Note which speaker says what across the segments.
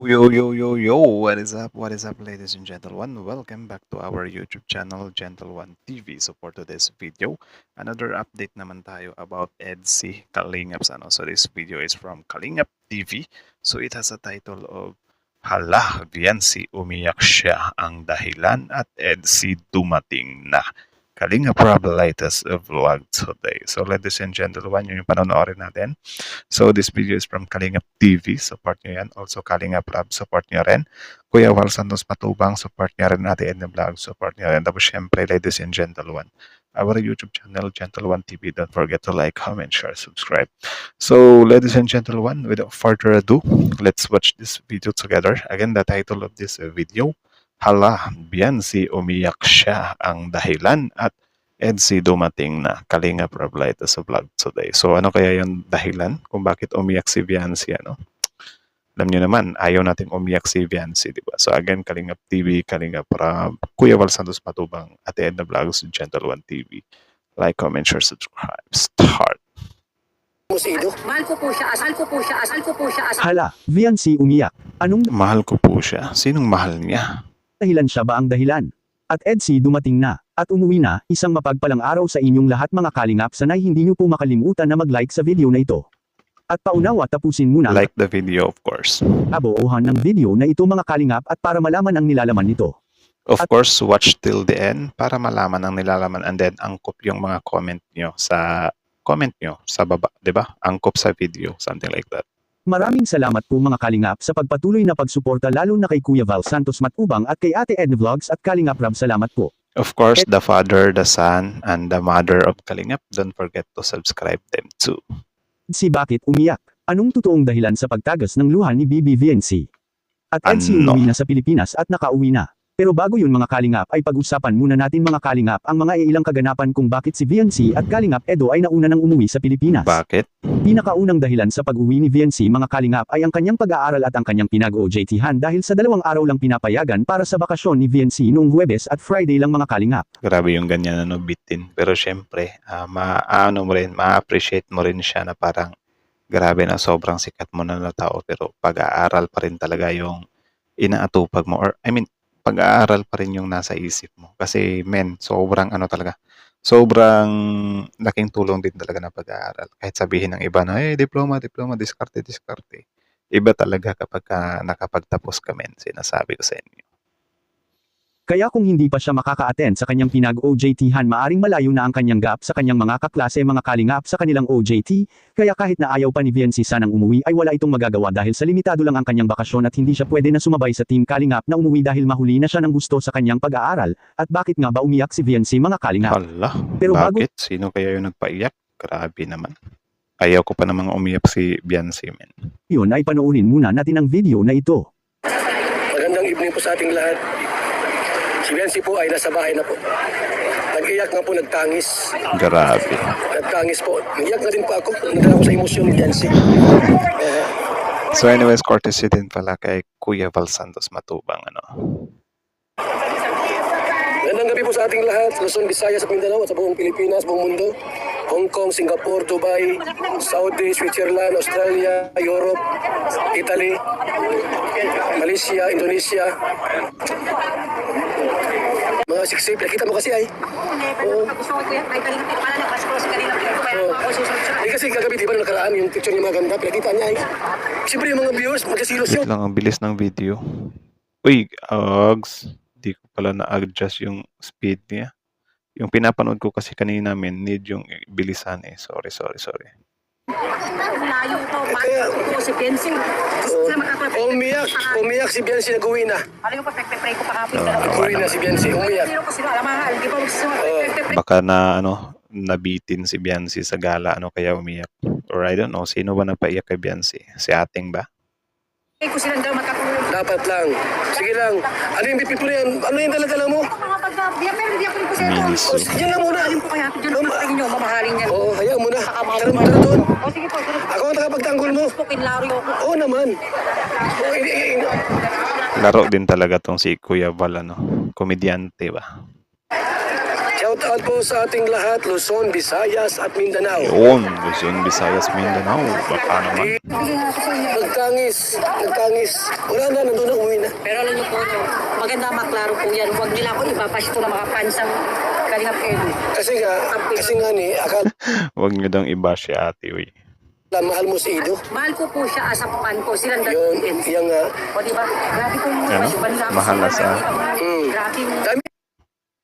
Speaker 1: Yo, yo, yo, yo, what is up? What is up, ladies and gentlemen? Welcome back to our YouTube channel, Gentle One TV. So for today's video, another update naman tayo about EDC Kalingap's ano. So this video is from Kalingap TV. So it has a title of Hala, Viancy, umiyak siya ang dahilan at EDC dumating na. Kalingap Rob latest vlog today. So ladies and gentlemen, yun yung panonoodin natin. So this video is from Kalingap TV. Support nyo yan. Also Kalingap Lab, support nyo rin. Kuya Wal Santos Matubang, support nyo rin. Ate Edna Vlog, support nyo rin. Tapos syempre, ladies and gentlemen, our YouTube channel, Gentle One TV. Don't forget to like, comment, share, subscribe. So, ladies and gentlemen, without further ado, let's watch this video together. Again, the title of this video, Hala, Biancy, umiyak siya ang dahilan at EDC dumating na. Kalingap Rob latest sa vlog today. So ano kaya yung dahilan kung bakit umiyak si Viancy, ano? Alam nyo naman, ayaw natin umiyak si Viancy, di ba? So again, Kalingap TV, Kalingap Rob, Kuya Val Santos Matubang, Ate Edna Vlogs, Gentle One TV. Like, comment, share, subscribe. Start!
Speaker 2: Mahal ko po siya, asal ko po siya, asal ko po siya, asal.
Speaker 3: Hala, Viancy umiyak. Anong
Speaker 1: Mahal ko po siya. Sinong mahal niya?
Speaker 3: dahilan siya ba ang dahilan? At EDC dumating na, at umuwi na, isang mapagpalang araw sa inyong lahat mga kalingap, sanay hindi niyo po makalimutan na mag-like sa video na ito. At paunawa tapusin muna
Speaker 1: Like the video, of course.
Speaker 3: kabuuhan ng video na ito mga kalingap at para malaman ang nilalaman nito.
Speaker 1: Of course, watch till the end para malaman ang nilalaman and then angkop yung mga comment nyo sa baba, di ba? Angkop sa video, something like that.
Speaker 3: Maraming salamat po mga kalingap sa pagpatuloy na pagsuporta lalo na kay Kuya Val Santos Matubang at kay Ate Edna Vlogs at Kalingap Rob, salamat po.
Speaker 1: Of course, the father, the son, and the mother of Kalingap, don't forget to subscribe them too.
Speaker 3: Si bakit umiyak? Anong totoong dahilan sa pagtagas ng luha ni Bibi Viancy? At EDC
Speaker 1: Ano?
Speaker 3: umuwi na sa Pilipinas at nakauwi na. Pero bago yun mga kalingap ay pag-usapan muna natin mga kalingap ang mga ilang kaganapan kung bakit si Viancy at Kalingap Edo ay nauna nang umuwi sa Pilipinas.
Speaker 1: Bakit?
Speaker 3: Pinakaunang dahilan sa pag-uwi ni Viancy mga kalingap ay ang kanyang pag-aaral at ang kanyang pinag-OJT-han dahil sa 2 araw lang pinapayagan para sa bakasyon ni Viancy noong Huwebes at Friday lang mga kalingap.
Speaker 1: Grabe yung ganyan na bitin. Pero syempre, ma-appreciate mo rin siya na parang grabe na sobrang sikat mo na tao pero pag-aaral pa rin talaga yung inaatupag mo or pag-aaral pa rin yung nasa isip mo. Kasi sobrang talaga. Sobrang laking tulong din talaga ng pag-aaral. Kahit sabihin ng iba na, diploma, diskarte. Iba talaga kapag nakapagtapos ka, sinasabi ko sa inyo.
Speaker 3: Kaya kung hindi pa siya makaka-attend sa kanyang pinag-OJT-han maaring malayo na ang kanyang gap sa kanyang mga kaklase mga kalingap sa kanilang OJT, kaya kahit na ayaw pa ni Viancy sanang umuwi ay wala itong magagawa dahil sa limitado lang ang kanyang bakasyon at hindi siya pwede na sumabay sa team kalingap na umuwi dahil mahuli na siya ng gusto sa kanyang pag-aaral. At bakit nga ba umiyak si Viancy mga kalingap?
Speaker 1: Hala,
Speaker 3: Pero
Speaker 1: bakit? Sino kaya yung nagpaiyak? Grabe naman. Ayaw ko pa namang umiyak si Beyonce, men.
Speaker 3: Yun ay panoorin muna natin ang video na ito.
Speaker 4: Magandang evening po sa ating lahat. Si Viancy po ay nasa bahay na po. Nag-iyak nga po, nagtangis.
Speaker 1: Grabe.
Speaker 4: Nagtangis po. Nag-iyak na din po ako. Nagdala ko sa emosyon ni Viancy.
Speaker 1: So anyways, courtesy din pala kay Kuya Val Santos Matubang,
Speaker 4: Magandang gabi po sa ating lahat. Luzon, Visayas at Mindanao at sa buong Pilipinas, buong mundo. Hong Kong, Singapore, Dubai, Saudi, Switzerland, Australia, Europe, Italy, Malaysia, Indonesia. Mga siksik, nakita mo kasi ay. Oo. Hindi kasi kagabi, di ba na nakaraan yung picture niya maganda, pinakita niya ay. Siyempre yung mga viewers, magkasilos yun.
Speaker 1: Lang ang bilis ng video. Uy, Ags. Di ko pala na-adjust yung speed niya. Yung pinapanood ko kasi kanina, need yung bilisan eh. Sorry.
Speaker 2: Layo ko,
Speaker 4: Kaya-
Speaker 2: ko si Bensi.
Speaker 4: Umiyak si Biancy, nag-uwi na.
Speaker 2: Ano yung pag-pray ko kahapon?
Speaker 4: Nag-uwi na si Biancy, umiyak.
Speaker 2: Pero kasi wala mahal, di ba magsusunod?
Speaker 1: Baka na nabitin si Beyonce sa gala, kaya umiyak. Or I don't know, sino ba nagpaiyak kay Beyonce? Si ating ba?
Speaker 2: Ko silang daw makatulog.
Speaker 4: Dapat lang. Sige lang. Ano yung BP po na yan? Ano yung dala-dala mo?
Speaker 2: Mga pagkabiyak, pero hindi ako rin po siya ito.
Speaker 1: Miniso.
Speaker 4: Yan lang muna.
Speaker 2: Ayun po kaya, dyan po sa inyo, mamahalin yan.
Speaker 4: Oo, hayaan mo na. Tara doon.
Speaker 2: O sige po, sunod po.
Speaker 4: Ako ang tagapagtanggol mo.
Speaker 2: Po, kinlaryo ko.
Speaker 4: Oo naman. Oo,
Speaker 1: Laro din talaga tong si Kuya Val, komedyante ba?
Speaker 4: Shout Shout out po sa ating lahat, Luzon, Visayas at Mindanao.
Speaker 1: Yun, Luzon, Visayas, Mindanao. Baka naman.
Speaker 4: Nagtangis. Wala na, nandun na, umuwi na.
Speaker 2: Pero alam niyo po, maganda maklaro po yan. Huwag nila ako ibabash ito ng mga pansang Kalingap Edu.
Speaker 4: Kasi nga ni, akala
Speaker 1: Huwag nyo daw iba si ate, uy.
Speaker 4: mahal mo si Ido.
Speaker 2: Mahal ko po siya as a fan ko. Silang
Speaker 4: Yun,
Speaker 2: dalawa.
Speaker 4: yan nga.
Speaker 2: O diba? Grabe ko yung
Speaker 1: Ano? Mahal na sa-
Speaker 2: Grabe yung...
Speaker 4: Dami.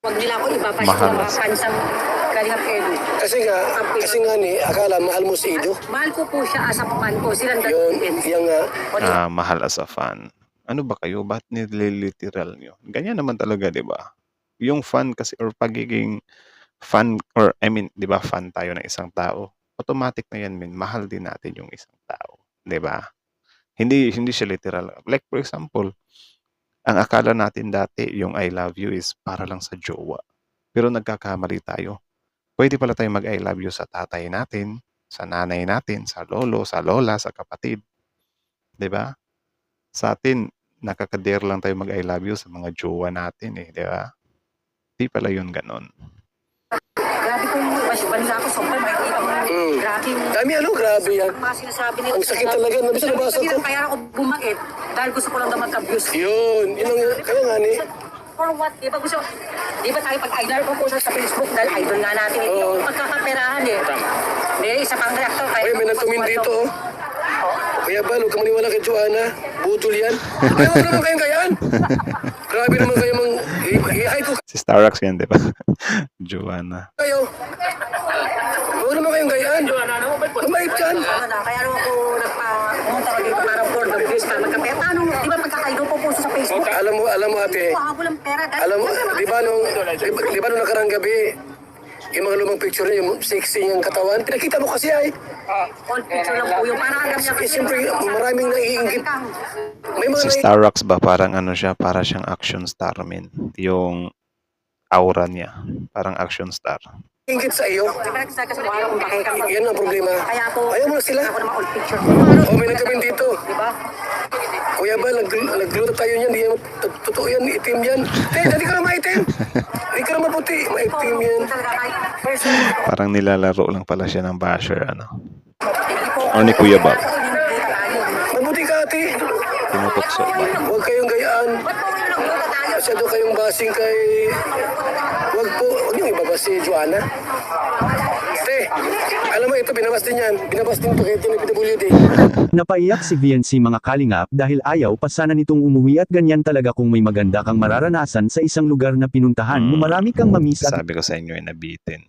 Speaker 2: Huwag nila ako ibabash ito
Speaker 1: Mahal
Speaker 2: ng
Speaker 1: na
Speaker 2: mga
Speaker 1: sa-
Speaker 2: pansang Kalingap Edu.
Speaker 4: Kasi nga ni, akala mahal mo si Ido.
Speaker 2: Mahal ko po siya as a fan ko. Silang
Speaker 4: Yun,
Speaker 2: dalawa.
Speaker 4: yan nga.
Speaker 2: O diba?
Speaker 1: Mahal as a fan. Ano ba kayo? Ba't nililiteral nyo? Ganyan naman talaga, di ba? Yung fan kasi or pagiging fan or I mean, di ba fan tayo ng isang tao? Automatic na yan, mahal din natin yung isang tao. Di ba? Hindi siya literal. Like for example, ang akala natin dati, yung I love you is para lang sa jowa. Pero nagkakamali tayo. Pwede pala tayo mag-I love you sa tatay natin, sa nanay natin, sa lolo, sa lola, sa kapatid. 'Di ba? Sa atin, nakakader lang tayo mag-I love you sa mga jowa natin eh, 'di ba? Di pala yun ganon.
Speaker 2: Grabe ko yung bash nila ako. Sobrang makikita mo. Grabe yung...
Speaker 4: Dami grabe yan.
Speaker 2: Mga sinasabi nila.
Speaker 4: Ang sakit talaga, nabisa nabasa ko.
Speaker 2: Kaya ako bumait dahil gusto ko lang na mag-abuse.
Speaker 4: Yun kaya nga ni.
Speaker 2: For what? Di ba gusto? Di ba tayo pag-idol ko po sa Facebook dahil idol nga natin. Hindi
Speaker 4: Oo.
Speaker 2: ako pagkakaperahan eh. May isa pang reactor.
Speaker 4: Uy, may nagtumin dito oh. Kuya Bal, huwag ka maniwala kay Joanna. Budol yan. Ayaw mo naman kayong gayaan. Grabe naman kayo mang... I-hide ko
Speaker 1: Si Starrox yan, di ba? Joanna.
Speaker 4: kayo. Huwag naman kayong gayaan. Mabait yan.
Speaker 2: Kaya ano ako nagpa-pumunta ko dito parang for the grace ka magkapera. Paano? Di ba pagkakaido po po sa Facebook?
Speaker 4: Alam mo ate.
Speaker 2: Habol ang pera.
Speaker 4: Alam mo, di ba nung nakarang gabi, yung mga lumang picture niya, yung sexy niyang katawan, pinakita mo kasi ay.
Speaker 2: All picture lang po yung parang agam niya.
Speaker 4: Siyempre, maraming naiingit. May mga
Speaker 1: Si Starrox ba, parang ano siya, para siyang action star, min. Yung aura niya, parang action star.
Speaker 4: naiingit sa iyo.
Speaker 2: Di ba nagsasabi ko kung bakit ka?
Speaker 4: Yan ang problema.
Speaker 2: Kaya ako,
Speaker 4: Ayaw mo na sila.
Speaker 2: ako naman all picture.
Speaker 4: O, may nagkamin dito.
Speaker 2: Di ba?
Speaker 4: Kuya Bal, nagluto tayo niyan. Di yan, totoo yan, itim yan. Dati ka na maitim. Di ka na maputi. Maitim yan.
Speaker 2: Talaga kahit personally ko.
Speaker 1: Parang nilalaro lang pala siya ng basher, ano. O ni Kuya Bob.
Speaker 4: Mabuti ka ate.
Speaker 1: Tinutukso ba?
Speaker 4: Huwag kayong gayaan.
Speaker 2: Ba't po yung nagluto tayo?
Speaker 4: Masyado kayong basing kay... Huwag niyong ibaba si Joanna. Te, alam mo ito, binabas din yan. Binabas din ito kay PWD.
Speaker 3: Napaiyak si VNC mga kalingap dahil ayaw pa sana nitong umuwi at ganyan talaga kung may maganda kang mararanasan sa isang lugar na pinuntahan mo marami kang mamiss at
Speaker 1: Sabi ko sa inyo ay nabitin.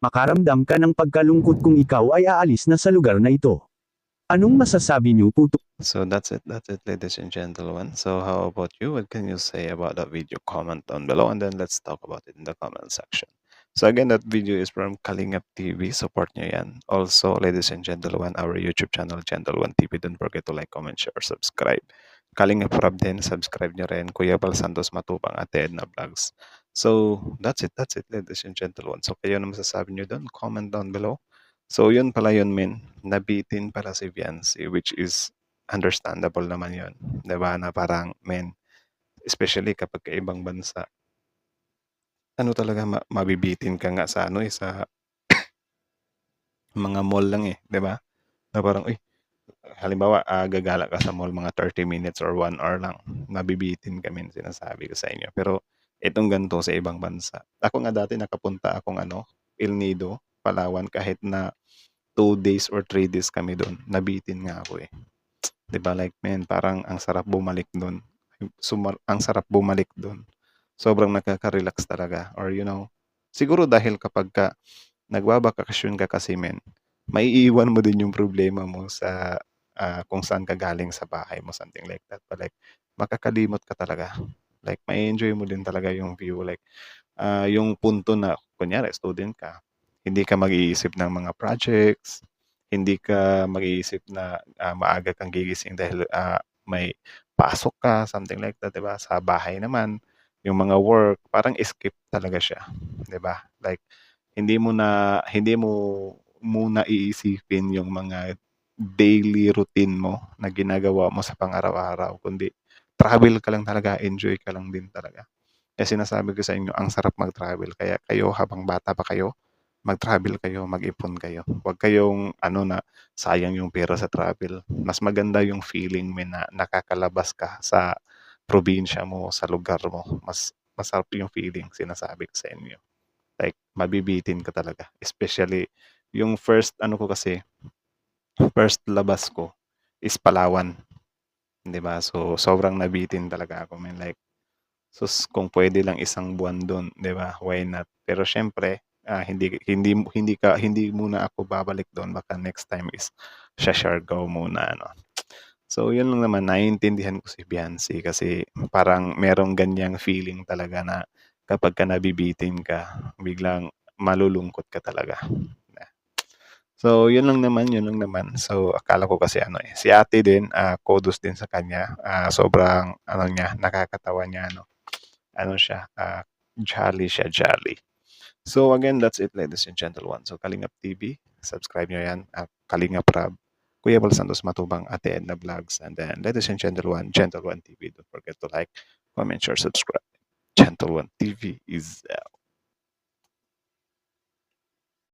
Speaker 3: makaramdam ka ng pagkalungkot kung ikaw ay aalis na sa lugar na ito. Anong masasabi niyo po
Speaker 1: So that's it, ladies and gentlemen. So how about you? What can you say about that video? Comment down below and then let's talk about it in the comment section. So again, that video is from Kalingap TV. Support nyo yan. Also, ladies and gentlemen, our YouTube channel, Gentle1 TV. Don't forget to like, comment, share, subscribe. Kalingap Rob din, subscribe nyo rin. Kuya Bal Santos Matubang, Ate Edna Vlogs. So that's it, ladies and gentlemen. So kayo na masasabi nyo doon? Comment down below. So yun pala yun, min. Nabitin pala si Viancy, which is understandable naman yun. Diba? Na parang, men, especially kapag kaibang bansa, ano talaga, mabibitin ka nga sa ano eh, sa mga mall lang eh, 'di ba? Na parang, uy, halimbawa, gagala ka sa mall mga 30 minutes or 1 hour lang, mabibitin kami, sinasabi ko sa inyo. Pero itong ganito sa ibang bansa. Ako nga dati nakapunta akong El Nido, Palawan, kahit na 2 days or 3 days kami doon, nabitin nga ako eh. 'Di ba? Like, man, parang ang sarap bumalik doon. Ang sarap bumalik doon. Sobrang nakaka-relax talaga. Or siguro dahil kapag nagbabakasyon ka kasi, men, maiiwan mo din yung problema mo sa kung saan ka galing sa bahay mo, something like that. But like, makakalimot ka talaga. Like, may enjoy mo din talaga yung view. Like, yung punto na, kunyari, student ka, hindi ka mag-iisip ng mga projects, hindi ka mag-iisip na maaga kang gigising dahil may pasok ka, something like that, diba? Sa bahay naman, yung mga work, parang escape talaga siya, 'di ba? Like hindi mo muna iisipin yung mga daily routine mo na ginagawa mo sa pang-araw-araw, kundi travel ka lang talaga, enjoy ka lang din talaga. Eh, sinasabi ko sa inyo, ang sarap mag-travel. Kaya kayo, habang bata pa kayo, mag-travel kayo, mag-ipon kayo. Huwag kayong ano na sayang yung pera sa travel. Mas maganda yung feeling mo na nakakalabas ka sa probinsya mo, sa lugar mo. Mas masarap yung feeling, sinasabi ko sa inyo. Like, mabibitin ka talaga. Especially, yung first, ano ko kasi, first labas ko is Palawan. 'Di ba? So, sobrang nabitin talaga ako. Man. Like, sus, kung pwede lang isang buwan doon, 'di ba? Why not? Pero syempre, hindi muna ako babalik doon. Baka next time is Siargao muna, ano. So, yun lang naman, naiintindihan ko si Beyonce kasi parang merong ganyang feeling talaga na kapag ka nabibitin ka, biglang malulungkot ka talaga. So, yun lang naman, yun lang naman. So, akala ko kasi ano eh, si ate din, kudos din sa kanya. Sobrang, ano niya, nakakatawa niya, ano siya, jolly siya, jolly. So, again, that's it, ladies and gentlemen. So, Kalingap TV, subscribe nyo yan. Kalingap Rab, Kuya Bal Santos Matubang, Ate Edna Vlogs, and then, ladies and gentlemen, Gentle One TV. Don't forget to like, comment, share, subscribe. Gentle One TV is out.